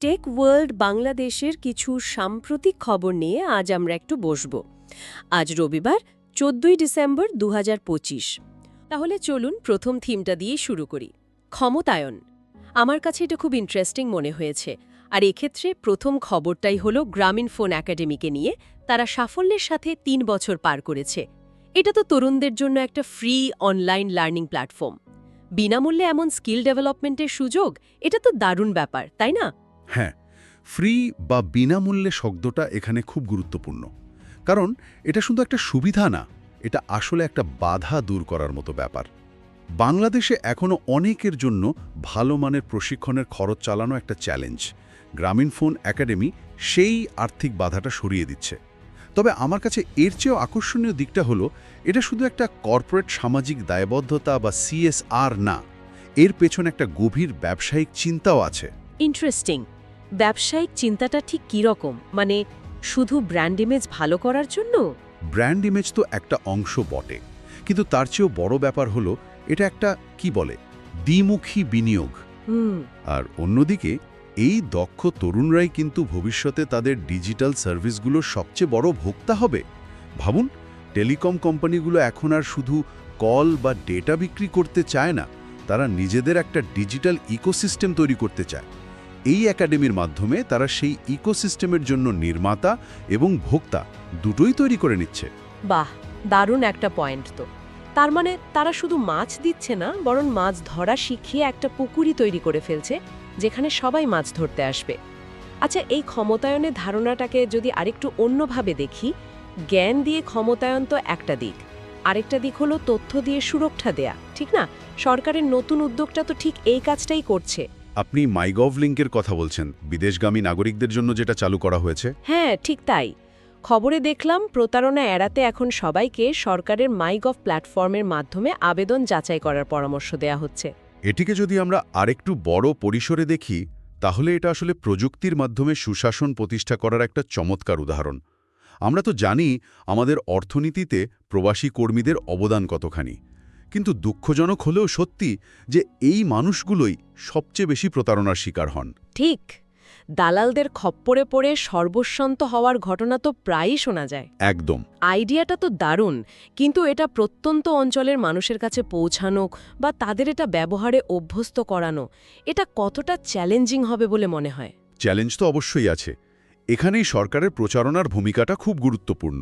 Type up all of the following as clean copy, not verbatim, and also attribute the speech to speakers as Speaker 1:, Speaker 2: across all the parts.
Speaker 1: Take world বাংলাদেশের কিছু সাম্প্রতিক খবর নিয়ে আজ আমরা একটু বসব। আজ রবিবার 14 ডিসেম্বর 2025। তাহলে চলুন প্রথম থিমটা দিয়ে শুরু করি, ক্ষমতায়ন। আমার কাছে এটা খুব ইন্টারেস্টিং মনে হয়েছে, আর এক্ষেত্রে প্রথম খবরটাই হলো গ্রামীণফোন একাডেমিকে নিয়ে। তারা সাফল্যের সাথে 3 বছর পার করেছে। এটা তো তরুণদের জন্য একটা ফ্রি অনলাইন লার্নিং প্ল্যাটফর্ম। বিনামূল্যে এমন স্কিল ডেভেলপমেন্টের সুযোগ, এটা তো দারুণ ব্যাপার, তাই না?
Speaker 2: হ্যাঁ, ফ্রি বা বিনামূল্যে শব্দটা এখানে খুব গুরুত্বপূর্ণ। কারণ এটা শুধু একটা সুবিধা না, এটা আসলে একটা বাধা দূর করার মতো ব্যাপার। বাংলাদেশে এখনও অনেকের জন্য ভালো মানের প্রশিক্ষণের খরচ চালানো একটা চ্যালেঞ্জ। গ্রামীণফোন একাডেমি সেই আর্থিক বাধাটা সরিয়ে দিচ্ছে। তবে আমার কাছে এর চেয়েও আকর্ষণীয় দিকটা হলো, এটা শুধু একটা কর্পোরেট সামাজিক দায়বদ্ধতা বা CSR না, এর পেছনে একটা গভীর ব্যবসায়িক চিন্তাও আছে।
Speaker 1: ইন্টারেস্টিং। ব্যবসায়িক চিন্তাটা ঠিক কীরকম? মানে শুধু ব্র্যান্ড ইমেজ ভালো করার জন্য?
Speaker 2: ব্র্যান্ড ইমেজ তো একটা অংশ বটে, কিন্তু তার চেয়েও বড় ব্যাপার হলো এটা একটা দ্বিমুখী বিনিয়োগ। আর অন্যদিকে এই দক্ষ তরুণরাই কিন্তু ভবিষ্যতে তাদের ডিজিটাল সার্ভিসগুলোর সবচেয়ে বড় ভোক্তা হবে। ভাবুন, টেলিকম কোম্পানিগুলো এখন আর শুধু কল বা ডেটা বিক্রি করতে চায় না, তারা নিজেদের একটা ডিজিটাল ইকোসিস্টেম তৈরি করতে চায়। এই একাডেমির মাধ্যমে তারা সেই ইকোসিস্টেমের জন্য নির্মাতা এবং ভোক্তা দুটোই তৈরি করে নিচ্ছে।
Speaker 1: বাহ, দারুণ একটা পয়েন্ট তো। তার মানে তারা শুধু মাছ দিচ্ছে না, বরং মাছ ধরা শিখিয়ে একটা পুকুরি তৈরি করে ফেলছে, যেখানে সবাই মাছ ধরতে আসবে। আচ্ছা, এই ক্ষমতায়নের ধারণাটাকে যদি আরেকটু অন্যভাবে দেখি, জ্ঞান দিয়ে ক্ষমতায়ন তো একটা দিক, আরেকটা দিক হলো তথ্য দিয়ে সুরক্ষা দেয়া, ঠিক না? সরকারের নতুন উদ্যোগটা তো ঠিক এই কাজটাই করছে।
Speaker 2: আপনি মাইগভ লিঙ্কের কথা বলছেন, বিদেশগামী নাগরিকদের জন্য যেটা চালু করা হয়েছে?
Speaker 1: হ্যাঁ, ঠিক তাই। খবরে দেখলাম প্রতারণা এড়াতে এখন সবাইকে সরকারের মাইগভ প্ল্যাটফর্মের মাধ্যমে আবেদন যাচাই করার পরামর্শ দেয়া হচ্ছে।
Speaker 2: এটিকে যদি আমরা আরেকটু বড় পরিসরে দেখি, তাহলে এটা আসলে প্রযুক্তির মাধ্যমে সুশাসন প্রতিষ্ঠা করার একটা চমৎকার উদাহরণ। আমরা তো জানি আমাদের অর্থনীতিতে প্রবাসী কর্মীদের অবদান কতখানি, কিন্তু দুঃখজনক হলেও সত্যি যে এই মানুষগুলোই সবচেয়ে বেশি প্রতারণার শিকার হন।
Speaker 1: ঠিক, দালালদের খপ্পরে পড়ে সর্বস্বান্ত হওয়ার ঘটনা তো প্রায়ই শোনা যায়।
Speaker 2: একদম।
Speaker 1: আইডিয়াটা তো দারুণ, কিন্তু এটা প্রত্যন্ত অঞ্চলের মানুষের কাছে পৌঁছানো বা তাদের এটা ব্যবহারে অভ্যস্ত করানো, এটা কতটা চ্যালেঞ্জিং হবে বলে মনে হয়?
Speaker 2: চ্যালেঞ্জ তো অবশ্যই আছে। এখানেই সরকারের প্রচারণার ভূমিকাটা খুব গুরুত্বপূর্ণ।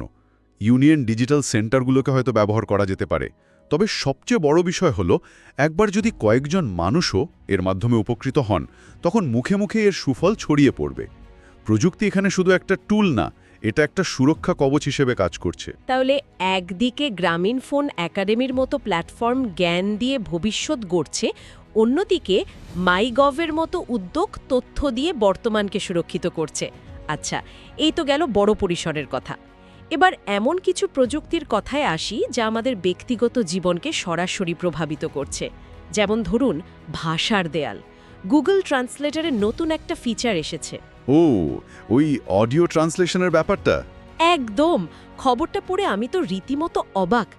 Speaker 2: ইউনিয়ন ডিজিটাল সেন্টারগুলোকে হয়তো ব্যবহার করা যেতে পারে। তবে সবচেয়ে বড় বিষয় হলো, একবার যদি কয়েকজন মানুষও এর মাধ্যমে উপকৃত হন, তখন মুখে মুখে এর সুফল ছড়িয়ে পড়বে। প্রযুক্তি এখানে শুধু একটা টুল না, এটা একটা সুরক্ষা কবচ হিসেবে কাজ করছে।
Speaker 1: তাহলে একদিকে গ্রামীণফোন একাডেমির মতো প্ল্যাটফর্ম জ্ঞান দিয়ে ভবিষ্যৎ গড়ছে, অন্যদিকে মাইগভের মতো উদ্যোগ তথ্য দিয়ে বর্তমানকে সুরক্ষিত করছে। আচ্ছা, এই তো গেল বড় পরিসরের কথা। এবার এমন কিছু প্রযুক্তির কথায় আসি যা আমাদের ব্যক্তিগত জীবনকে সরাসরি প্রভাবিত করছে। যেমন ধরুন, ভাষার দেয়াল। গুগল ট্রান্সলেটরের নতুন একটা ফিচার এসেছে।
Speaker 2: ও, ওই অডিও ট্রান্সলেশনের ব্যাপারটা?
Speaker 1: একদম। খবরটা পড়ে আমি তো রীতিমতো অবাক।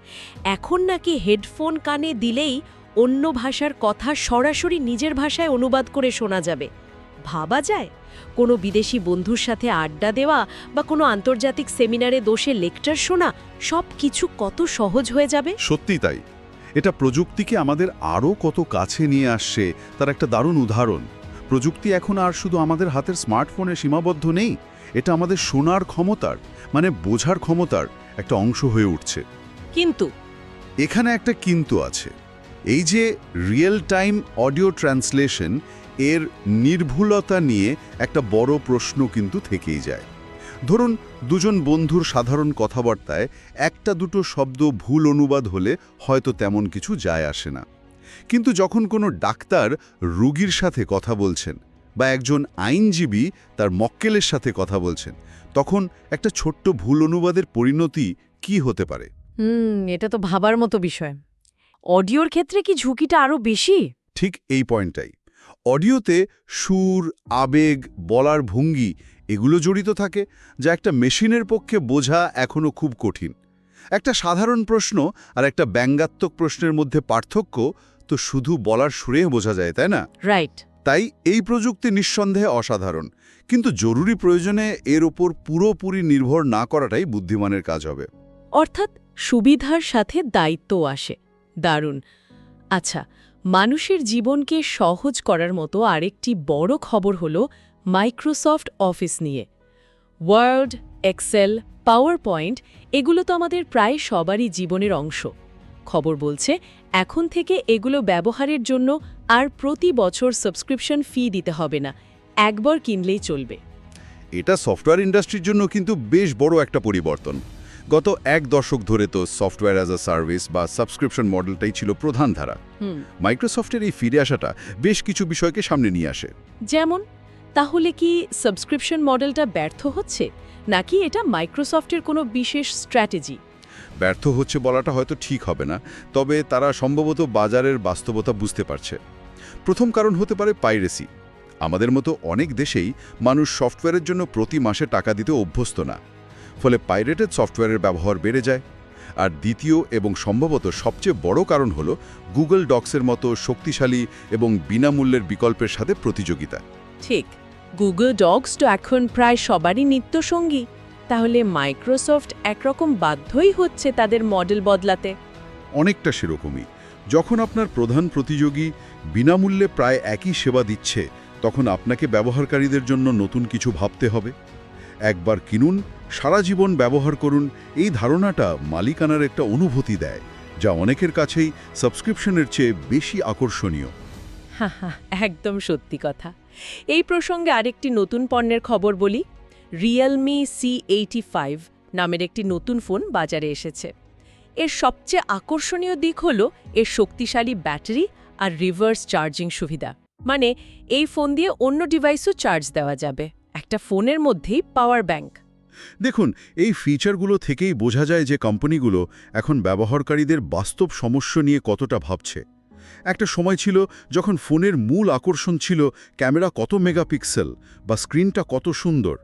Speaker 1: এখন নাকি হেডফোন কানে দিলেই অন্য ভাষার কথা সরাসরি নিজের ভাষায় অনুবাদ করে শোনা যাবে। ভাবা যায়? কোনো বিদেশি বন্ধুর সাথে আড্ডা দেওয়া বা কোনো আন্তর্জাতিক সেমিনারে বসে লেকচার শোনা, সব কিছু কত সহজ হয়ে যাবে।
Speaker 2: সত্যি তাই। এটা প্রযুক্তিকে আমাদের আরও কত কাছে নিয়ে আসছে তার একটা দারুণ উদাহরণ। প্রযুক্তি এখন আর শুধু আমাদের হাতের স্মার্টফোনে সীমাবদ্ধ নেই, এটা আমাদের শোনার ক্ষমতার, বোঝার ক্ষমতার একটা অংশ হয়ে উঠছে।
Speaker 1: কিন্তু
Speaker 2: এখানে একটা কিন্তু আছে। এই যে রিয়েল টাইম অডিও ট্রান্সলেশন, এর নির্ভুলতা নিয়ে একটা বড় প্রশ্ন কিন্তু থেকেই যায়। ধরুন, দুজন বন্ধুর সাধারণ কথাবার্তায় একটা দুটো শব্দ ভুল অনুবাদ হলে হয়তো তেমন কিছু যায় আসে না, কিন্তু যখন কোনো ডাক্তার রোগীর সাথে কথা বলছেন বা একজন আইনজীবী তার মক্কেলের সাথে কথা বলছেন, তখন একটা ছোট্ট ভুল অনুবাদের পরিণতি কি হতে পারে?
Speaker 1: এটা তো ভাবার মতো বিষয়। অডিওর ক্ষেত্রে কি ঝুঁকিটা আরো বেশি?
Speaker 2: ঠিক এই পয়েন্টটাই। অডিওতে সুর, আবেগ, বলার ভঙ্গি এগুলো জড়িত থাকে, যা একটা মেশিনের পক্ষে বোঝা এখনও খুব কঠিন। একটা সাধারণ প্রশ্ন আর একটা ব্যঙ্গাত্মক প্রশ্নের মধ্যে পার্থক্য তো শুধু বলার সুরে বোঝা যায়, তাই না?
Speaker 1: রাইট।
Speaker 2: তাই এই প্রযুক্তি নিঃসন্দেহে অসাধারণ, কিন্তু জরুরি প্রয়োজনে এর ওপর পুরোপুরি নির্ভর না করাটাই বুদ্ধিমানের কাজ হবে।
Speaker 1: অর্থাৎ সুবিধার সাথে দায়িত্বও আসে। দারুণ। আচ্ছা, মানুষের জীবনকে সহজ করার মতো আরেকটি বড় খবর হল মাইক্রোসফট অফিস নিয়ে। ওয়ার্ড, এক্সেল, পাওয়ার পয়েন্ট এগুলো তো আমাদের প্রায় সবারই জীবনের অংশ। খবর বলছে এখন থেকে এগুলো ব্যবহারের জন্য আর প্রতি বছর সাবস্ক্রিপশন ফি দিতে হবে না, একবার কিনলেই চলবে।
Speaker 2: এটা সফটওয়্যার ইন্ডাস্ট্রির জন্য কিন্তু বেশ বড় একটা পরিবর্তন। গত 1 দশক ধরে তো সফটওয়্যার অ্যাজ আ সার্ভিস বা সাবস্ক্রিপশন মডেলটাই ছিল প্রধান ধারা। মাইক্রোসফটের এই ফিরে আসাটা বেশ কিছু বিষয়কে সামনে নিয়ে আসে।
Speaker 1: যেমন, তাহলে কি সাবস্ক্রিপশন মডেলটা ব্যর্থ হচ্ছে, নাকি এটা মাইক্রোসফটের কোনো বিশেষ স্ট্র্যাটেজি?
Speaker 2: ব্যর্থ হচ্ছে বলাটা হয়তো ঠিক হবে না, তবে তারা সম্ভবত বাজারের বাস্তবতা বুঝতে পারছে। প্রথম কারণ হতে পারে পাইরেসি। আমাদের মতো অনেক দেশেই মানুষ সফটওয়্যারের জন্য প্রতি মাসে টাকা দিতে অভ্যস্ত না, ফলে পাইরেটেড সফটওয়্যারের ব্যবহার বেড়ে যায়। আর দ্বিতীয় এবং সম্ভবত সবচেয়ে বড় কারণ হল গুগল ডক্সের মতো শক্তিশালী এবং বিনামূল্যের বিকল্পের সাথে প্রতিযোগিতা।
Speaker 1: ঠিক, গুগল ডক্স তো এখন প্রায় সবারই নিত্যসঙ্গী। তাহলে মাইক্রোসফট একরকম বাধ্যই হচ্ছে তাদের মডেল বদলাতে।
Speaker 2: অনেকটা সেরকমই। যখন আপনার প্রধান প্রতিযোগী বিনামূল্যে প্রায় একই সেবা দিচ্ছে, তখন আপনাকে ব্যবহারকারীদের জন্য নতুন কিছু ভাবতে হবে। একবার কিনুন, সারা জীবন ব্যবহার করুন, এই ধারণাটা মালিকানার একটা অনুভূতি দেয়, যা অনেকের কাছেই সাবস্ক্রিপশনের চেয়ে বেশি আকর্ষণীয়।
Speaker 1: হ্যাঁ, একদম সত্যি কথা। এই প্রসঙ্গে আরেকটি নতুন পণ্যের খবর বলি। রিয়েলমি C85 নামের একটি নতুন ফোন বাজারে এসেছে। এর সবচেয়ে আকর্ষণীয় দিক হল এর শক্তিশালী ব্যাটারি আর রিভার্স চার্জিং সুবিধা। মানে এই ফোন দিয়ে অন্য ডিভাইসও চার্জ দেওয়া যাবে, একটা ফোনের মধ্যেই পাওয়ার ব্যাংক।
Speaker 2: দেখুন, এই ফিচারগুলো থেকেই বোঝা যায় যে কোম্পানিগুলো এখন ব্যবহারকারীদের বাস্তব সমস্যা নিয়ে কতটা ভাবছে। একটা সময় ছিল যখন ফোনের মূল আকর্ষণ ছিল ক্যামেরা কত মেগাপিক্সেল বা স্ক্রিনটা কত সুন্দর,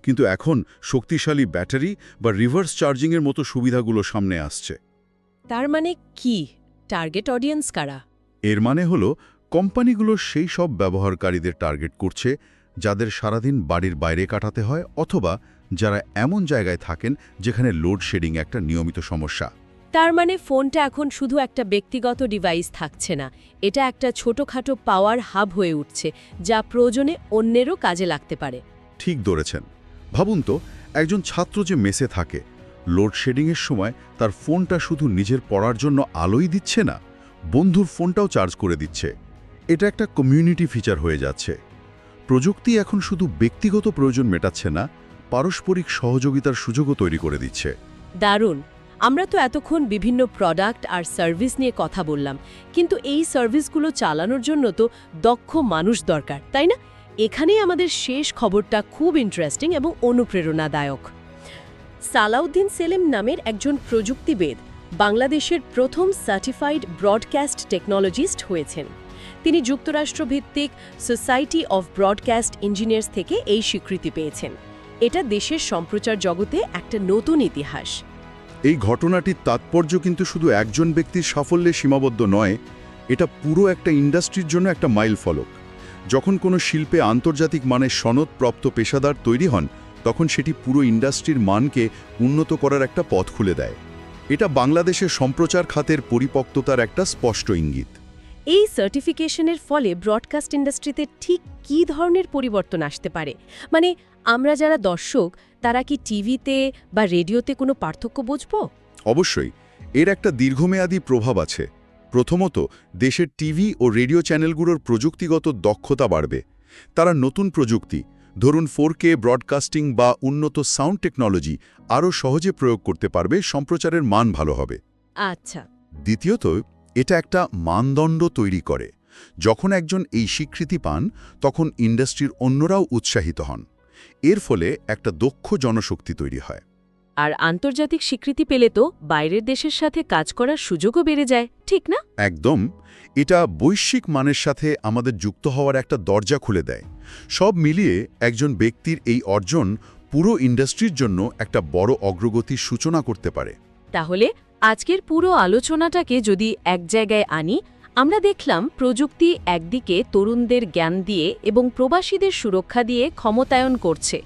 Speaker 2: কিন্তু এখন শক্তিশালী ব্যাটারি বা রিভার্স চার্জিংয়ের মতো সুবিধাগুলো সামনে আসছে।
Speaker 1: তার মানে কি, টার্গেট অডিয়েন্স কারা?
Speaker 2: এর মানে হলো কোম্পানিগুলো সেই সব ব্যবহারকারীদের টার্গেট করছে যাদের সারাদিন বাড়ির বাইরে কাটাতে হয়, অথবা যারা এমন জায়গায় থাকেন যেখানে লোডশেডিং একটা নিয়মিত সমস্যা।
Speaker 1: তার মানে ফোনটা এখন শুধু একটা ব্যক্তিগত ডিভাইস থাকছে না, এটা একটা ছোটখাটো পাওয়ার হাব হয়ে উঠছে, যা প্রয়োজনে অন্যেরও কাজে লাগতে পারে।
Speaker 2: ঠিক ধরেছেন। ভাবুন তো, একজন ছাত্র যে মেসে থাকে, লোডশেডিংয়ের সময় তার ফোনটা শুধু নিজের পড়ার জন্য আলোই দিচ্ছে না, বন্ধুর ফোনটাও চার্জ করে দিচ্ছে। এটা একটা কমিউনিটি ফিচার হয়ে যাচ্ছে। প্রযুক্তি এখন শুধু ব্যক্তিগত প্রয়োজন মেটাচ্ছে না, পারস্পরিক সহযোগিতার সুযোগও তৈরি করে দিচ্ছে।
Speaker 1: দারুণ। আমরা তো এতক্ষণ বিভিন্ন প্রোডাক্ট আর সার্ভিস নিয়ে কথা বললাম, কিন্তু এই সার্ভিসগুলো চালানোর জন্য তো দক্ষ মানুষ দরকার, তাই না? এখানেই আমাদের শেষ খবরটা খুব ইন্টারেস্টিং এবং অনুপ্রেরণাদায়ক। সালাউদ্দিন সেলিম নামের একজন প্রযুক্তিবিদ বাংলাদেশের প্রথম সার্টিফাইড ব্রডকাস্ট টেকনোলজিস্ট হয়েছেন। তিনি যুক্তরাষ্ট্রভিত্তিক সোসাইটি অফ ব্রডকাস্ট ইঞ্জিনিয়ার্স থেকে এই স্বীকৃতি পেয়েছেন। এটা দেশের সম্প্রচার জগতে একটা নতুন ইতিহাস।
Speaker 2: এই ঘটনাটির তাৎপর্য কিন্তু শুধু একজন ব্যক্তির সাফল্যে সীমাবদ্ধ নয়, এটা পুরো একটা ইন্ডাস্ট্রির জন্য একটা মাইলফলক। যখন কোনো শিল্পে আন্তর্জাতিক মানের সনদপ্রাপ্ত পেশাদার তৈরি হন, তখন সেটি পুরো ইন্ডাস্ট্রির মানকে উন্নত করার একটা পথ খুলে দেয়। এটা বাংলাদেশের সম্প্রচার খাতের পরিপক্কতার একটা স্পষ্ট ইঙ্গিত।
Speaker 1: এই সার্টিফিকেশনের ফলে ব্রডকাস্ট ইন্ডাস্ট্রিতে ঠিক কী ধরনের পরিবর্তন আসতে পারে? মানে আমরা যারা দর্শক, তারা কি টিভিতে বা রেডিওতে কোনো পার্থক্য বুঝব?
Speaker 2: অবশ্যই, এর একটা দীর্ঘমেয়াদী প্রভাব আছে। প্রথমত, দেশের টিভি ও রেডিও চ্যানেলগুলোর প্রযুক্তিগত দক্ষতা বাড়বে। তারা নতুন প্রযুক্তি, ধরুন 4K ব্রডকাস্টিং বা উন্নত সাউন্ড টেকনোলজি আরও সহজে প্রয়োগ করতে পারবে, সম্প্রচারের মান ভালো হবে।
Speaker 1: আচ্ছা।
Speaker 2: দ্বিতীয়ত, এটা একটা মানদণ্ড তৈরি করে। যখন একজন এই স্বীকৃতি পান, তখন ইন্ডাস্ট্রির অন্যরাও উৎসাহিত হন। এর ফলে একটা দক্ষ জনশক্তি তৈরি হয়।
Speaker 1: আর আন্তর্জাতিক স্বীকৃতি পেলে তো বাইরের দেশের সাথে কাজ করার সুযোগও বেড়ে যায়, ঠিক না?
Speaker 2: একদম। এটা বৈশ্বিক মানের সাথে আমাদের যুক্ত হওয়ার একটা দরজা খুলে দেয়। সব মিলিয়ে একজন ব্যক্তির এই অর্জন পুরো ইন্ডাস্ট্রির জন্য একটা বড় অগ্রগতির সূচনা করতে পারে।
Speaker 1: তাহলে আজকের পুরো আলোচনাটাকে যদি এক জায়গায় আনি, আমরা দেখলাম প্রযুক্তি একদিকে তরুণদের জ্ঞান দিয়ে এবং প্রবাসীদের সুরক্ষা দিয়ে ক্ষমতায়ন করছে,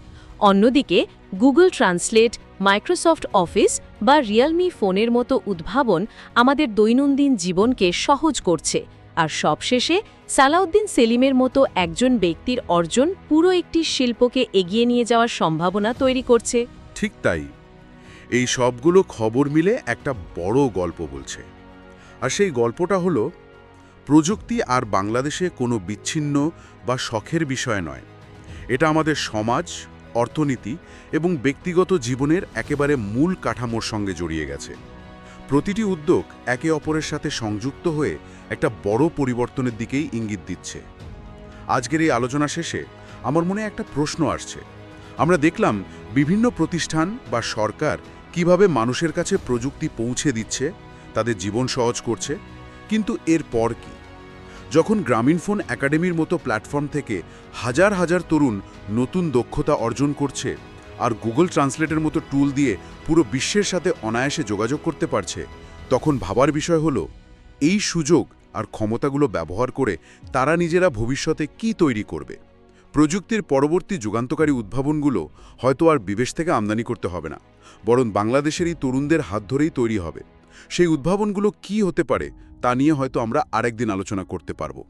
Speaker 1: অন্যদিকে গুগল ট্রান্সলেট, মাইক্রোসফট অফিস বা রিয়েলমি ফোনের মতো উদ্ভাবন আমাদের দৈনন্দিন জীবনকে সহজ করছে, আর সবশেষে সালাউদ্দিন সেলিমের মতো একজন ব্যক্তির অর্জন পুরো একটি শিল্পকে এগিয়ে নিয়ে যাওয়ার সম্ভাবনা তৈরি করছে।
Speaker 3: ঠিক তাই, এই সবগুলো খবর মিলে একটা বড় গল্প বলছে। আর সেই গল্পটা হলো, প্রযুক্তি আর বাংলাদেশে কোনো বিচ্ছিন্ন বা শখের বিষয় নয়। এটা আমাদের সমাজ, অর্থনীতি এবং ব্যক্তিগত জীবনের একেবারে মূল কাঠামোর সঙ্গে জড়িয়ে গেছে। প্রতিটি উদ্যোগ একে অপরের সাথে সংযুক্ত হয়ে একটা বড় পরিবর্তনের দিকেই ইঙ্গিত দিচ্ছে। আজকের এই আলোচনা শেষে আমার মনে একটা প্রশ্ন আসছে। আমরা দেখলাম বিভিন্ন প্রতিষ্ঠান বা সরকার কিভাবে মানুষের কাছে প্রযুক্তি পৌঁছে দিচ্ছে, তাদের জীবন সহজ করছে, কিন্তু এর পর কি? যখন গ্রামীণফোন একাডেমির মতো প্ল্যাটফর্ম থেকে হাজার হাজার তরুণ নতুন দক্ষতা অর্জন করছে আর গুগল ট্রান্সলেটের মতো টুল দিয়ে পুরো বিশ্বের সাথে অনায়াসে যোগাযোগ করতে পারছে, তখন ভাবার বিষয় হলো, এই সুযোগ আর ক্ষমতাগুলো ব্যবহার করে তারা নিজেরা ভবিষ্যতে কি তৈরি করবে। প্রযুক্তির পরবর্তী যুগান্তকারী উদ্ভাবনগুলো হয়তো আর বিদেশ থেকে আমদানি করতে হবে না, বরং বাংলাদেশেরই তরুণদের হাত ধরেই তৈরি হবে। সেই উদ্ভাবনগুলো কি হতে পারে তা নিয়ে হয়তো আমরা আরেকদিন আলোচনা করতে পারবো।